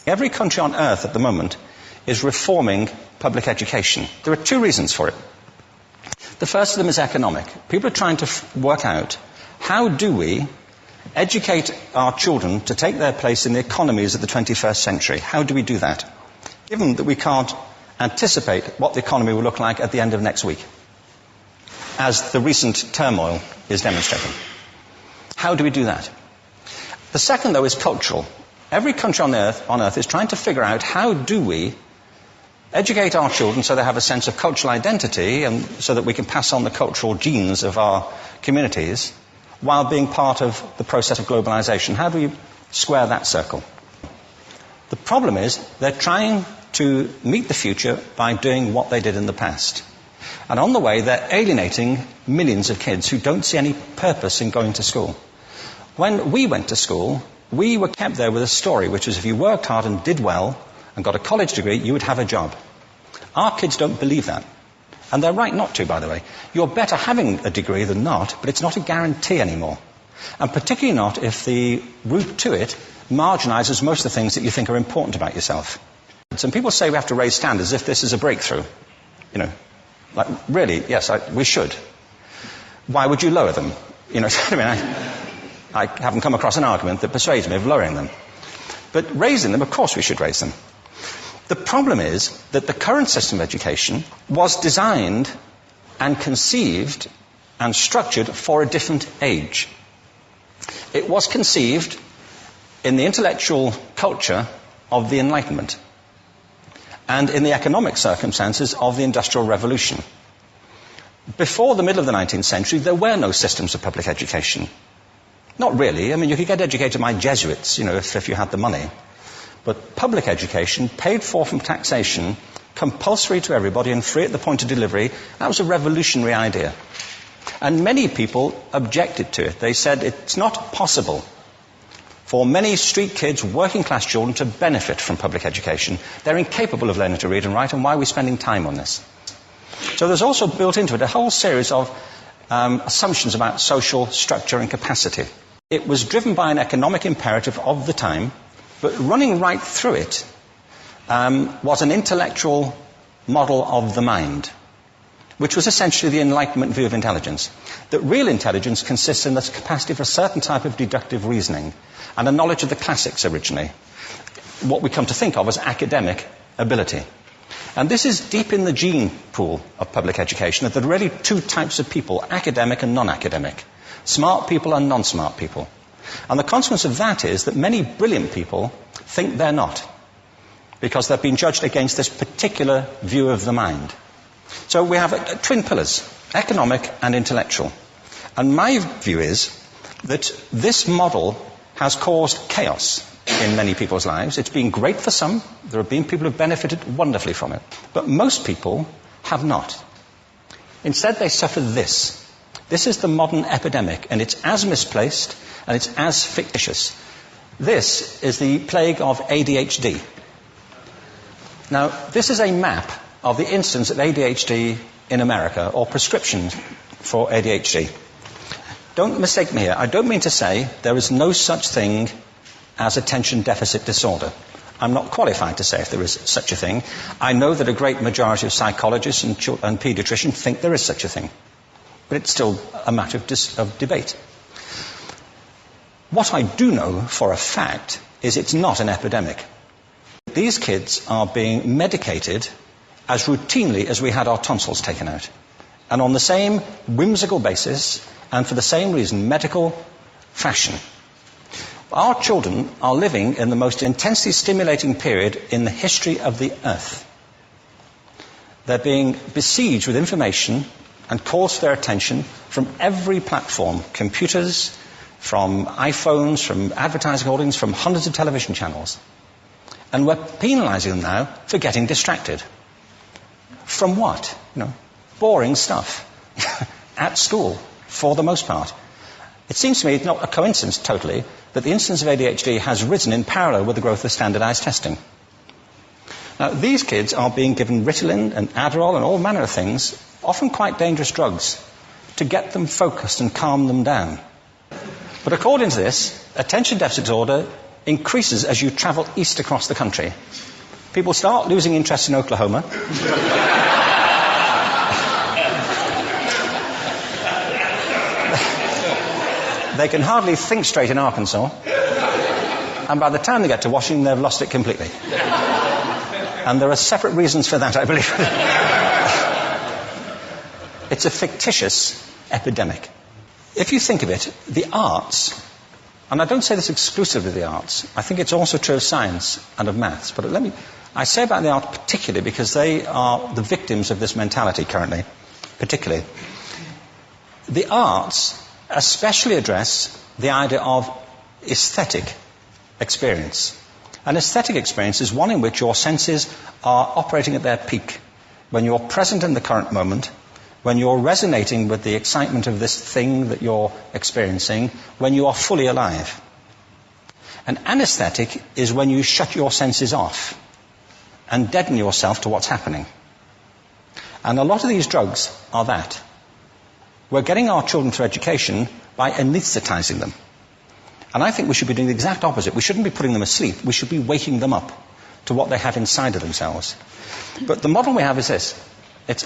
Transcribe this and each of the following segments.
Every country on earth at the moment is reforming public education. There are two reasons for it. The first of them is economic. People are trying to work out, how do we educate our children to take their place in the economies of the 21st century? How do we do that, given that we can't anticipate what the economy will look like at the end of next week, as the recent turmoil is demonstrating? How do we do that? The second, though, is cultural. Every country on earth is trying to figure out, how do we educate our children so they have a sense of cultural identity and so that we can pass on the cultural genes of our communities while being part of the process of globalization? How do we square that circle? The problem is they're trying to meet the future by doing what they did in the past. And on the way, they're alienating millions of kids who don't see any purpose in going to school. When we went to school, we were kept there with a story, which was if you worked hard and did well and got a college degree, you would have a job. Our kids don't believe that. And they're right not to, by the way. You're better having a degree than not, but it's not a guarantee anymore. And particularly not if the route to it marginalizes most of the things that you think are important about yourself. Some people say we have to raise standards as if this is a breakthrough. You know, like, really, yes, we should. Why would you lower them? You know, I mean, I haven't come across an argument that persuades me of lowering them. But raising them, of course we should raise them. The problem is that the current system of education was designed and conceived and structured for a different age. It was conceived in the intellectual culture of the Enlightenment and in the economic circumstances of the Industrial Revolution. Before the middle of the 19th century, there were no systems of public education. Not really. I mean, you could get educated by Jesuits, you know, if you had the money. But public education, paid for from taxation, compulsory to everybody and free at the point of delivery, that was a revolutionary idea. And many people objected to it. They said it's not possible for many street kids, working class children, to benefit from public education. They're incapable of learning to read and write, and why are we spending time on this? So there's also built into it a whole series of assumptions about social structure and capacity. It was driven by an economic imperative of the time, but running right through it was an intellectual model of the mind, which was essentially the Enlightenment view of intelligence. That real intelligence consists in the capacity for a certain type of deductive reasoning and a knowledge of the classics originally, what we come to think of as academic ability. And this is deep in the gene pool of public education, that there are really two types of people, academic and non-academic, smart people and non-smart people. And the consequence of that is that many brilliant people think they're not, because they've been judged against this particular view of the mind. So we have twin pillars, economic and intellectual. And my view is that this model has caused chaos in many people's lives. It's been great for some. There have been people who have benefited wonderfully from it. But most people have not. Instead, they suffer this. This is the modern epidemic, and it's as misplaced and it's as fictitious. This is the plague of ADHD. Now, this is a map of the incidence of ADHD in America, or prescriptions for ADHD. Don't mistake me here. I don't mean to say there is no such thing as attention deficit disorder. I'm not qualified to say if there is such a thing. I know that a great majority of psychologists and paediatricians think there is such a thing. But it's still a matter of debate. What I do know for a fact is it's not an epidemic. These kids are being medicated as routinely as we had our tonsils taken out. And on the same whimsical basis, and for the same reason, medical fashion. Our children are living in the most intensely stimulating period in the history of the earth. They're being besieged with information and calls for their attention from every platform, computers, from iPhones, from advertising holdings, from hundreds of television channels. And we're penalizing them now for getting distracted. From what? Boring stuff. At school, for the most part. It seems to me it's not a coincidence totally that the incidence of ADHD has risen in parallel with the growth of standardized testing. Now, these kids are being given Ritalin and Adderall and all manner of things, often quite dangerous drugs, to get them focused and calm them down. But according to this, attention deficit disorder increases as you travel east across the country. People start losing interest in Oklahoma. They can hardly think straight in Arkansas. And by the time they get to Washington, they've lost it completely. And there are separate reasons for that, I believe. It's a fictitious epidemic. If you think of it, the arts, and I don't say this exclusively of the arts, I think it's also true of science and of maths, but I say about the arts particularly because they are the victims of this mentality currently, particularly. The arts especially address the idea of aesthetic experience. An aesthetic experience is one in which your senses are operating at their peak, when you're present in the current moment, when you're resonating with the excitement of this thing that you're experiencing, when you are fully alive. An anesthetic is when you shut your senses off and deaden yourself to what's happening. And a lot of these drugs are that. We're getting our children through education by anesthetizing them. And I think we should be doing the exact opposite. We shouldn't be putting them asleep. We should be waking them up to what they have inside of themselves. But the model we have is this.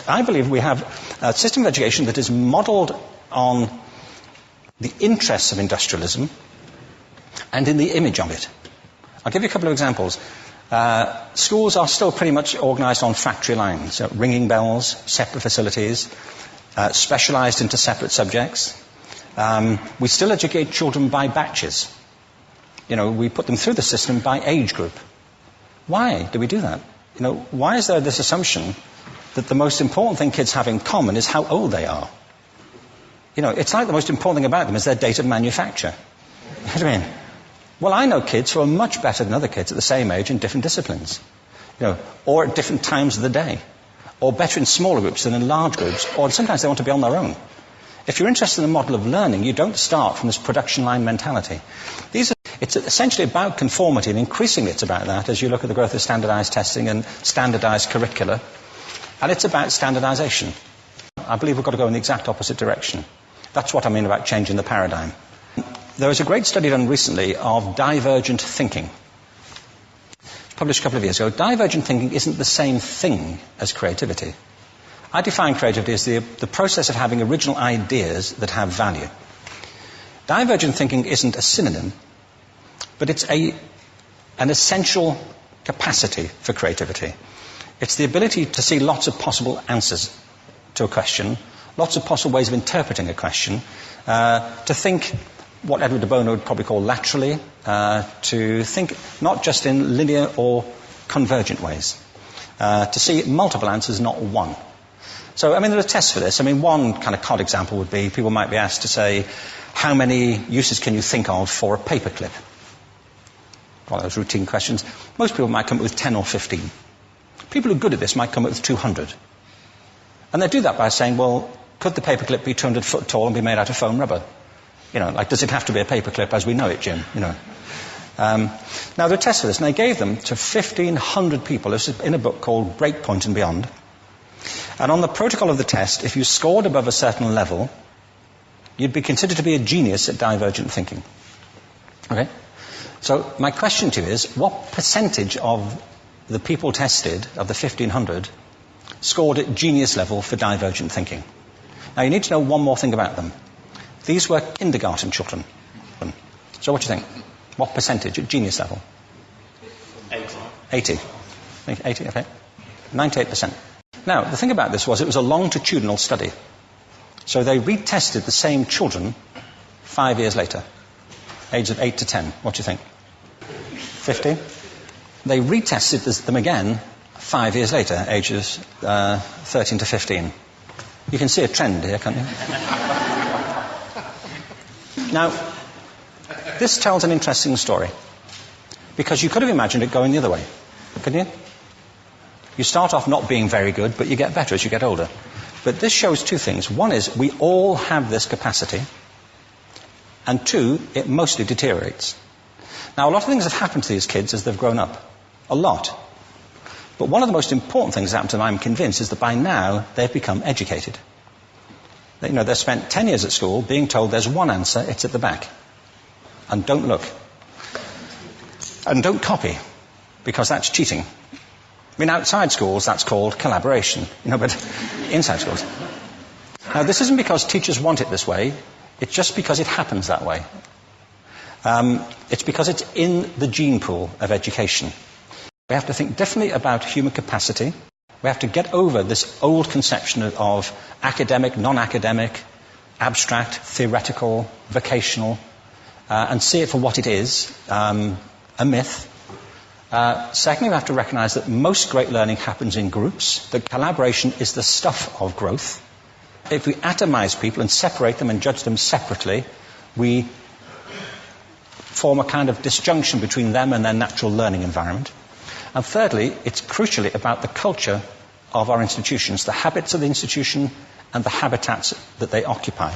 I believe we have a system of education that is modeled on the interests of industrialism and in the image of it. I'll give you a couple of examples. Schools are still pretty much organized on factory lines, ringing bells, separate facilities, specialized into separate subjects. We still educate children by batches. We put them through the system by age group. Why do we do that? Why is there this assumption that the most important thing kids have in common is how old they are? It's like the most important thing about them is their date of manufacture. You know what I mean? Well, I know kids who are much better than other kids at the same age in different disciplines, or at different times of the day, or better in smaller groups than in large groups, or sometimes they want to be on their own. If you're interested in the model of learning, you don't start from this production line mentality. It's essentially about conformity, and increasingly it's about that as you look at the growth of standardized testing and standardized curricula. And it's about standardization. I believe we've got to go in the exact opposite direction. That's what I mean about changing the paradigm. There was a great study done recently of divergent thinking. It was published a couple of years ago. Divergent thinking isn't the same thing as creativity. I define creativity as the process of having original ideas that have value. Divergent thinking isn't a synonym, but it's an essential capacity for creativity. It's the ability to see lots of possible answers to a question, lots of possible ways of interpreting a question, to think what Edward de Bono would probably call laterally, to think not just in linear or convergent ways, to see multiple answers, not one. So, there are tests for this. One kind of cod example would be, people might be asked to say, how many uses can you think of for a paperclip? One of those routine questions. Most people might come up with 10 or 15. People who are good at this might come up with 200. And they do that by saying, well, could the paperclip be 200 foot tall and be made out of foam rubber? Does it have to be a paperclip as we know it, Jim? Now, there are tests for this, and they gave them to 1,500 people. This is in a book called Breakpoint and Beyond. And on the protocol of the test, if you scored above a certain level, you'd be considered to be a genius at divergent thinking. Okay? So my question to you is, what percentage of the people tested, of the 1,500, scored at genius level for divergent thinking? Now, you need to know one more thing about them. These were kindergarten children. So what do you think? What percentage at genius level? 80. 80, okay. 98%. Now, the thing about this was it was a longitudinal study. So they retested the same children 5 years later, ages of 8 to 10. What do you think? 50? They retested them again 5 years later, ages 13 to 15. You can see a trend here, can't you? Now, this tells an interesting story, because you could have imagined it going the other way, couldn't you? You start off not being very good, but you get better as you get older. But this shows two things. One is we all have this capacity, and two, it mostly deteriorates. Now, a lot of things have happened to these kids as they've grown up. A lot. But one of the most important things that happened to them, I'm convinced, is that by now they've become educated. They've spent 10 years at school being told there's one answer, it's at the back. And don't look. And don't copy, because that's cheating. I mean, outside schools, that's called collaboration, but inside schools. Now, this isn't because teachers want it this way, it's just because it happens that way. It's because it's in the gene pool of education. We have to think differently about human capacity. We have to get over this old conception of academic, non-academic, abstract, theoretical, vocational, and see it for what it is, a myth. Secondly, we have to recognize that most great learning happens in groups, that collaboration is the stuff of growth. If we atomize people and separate them and judge them separately, we form a kind of disjunction between them and their natural learning environment. And thirdly, it's crucially about the culture of our institutions, the habits of the institution and the habitats that they occupy.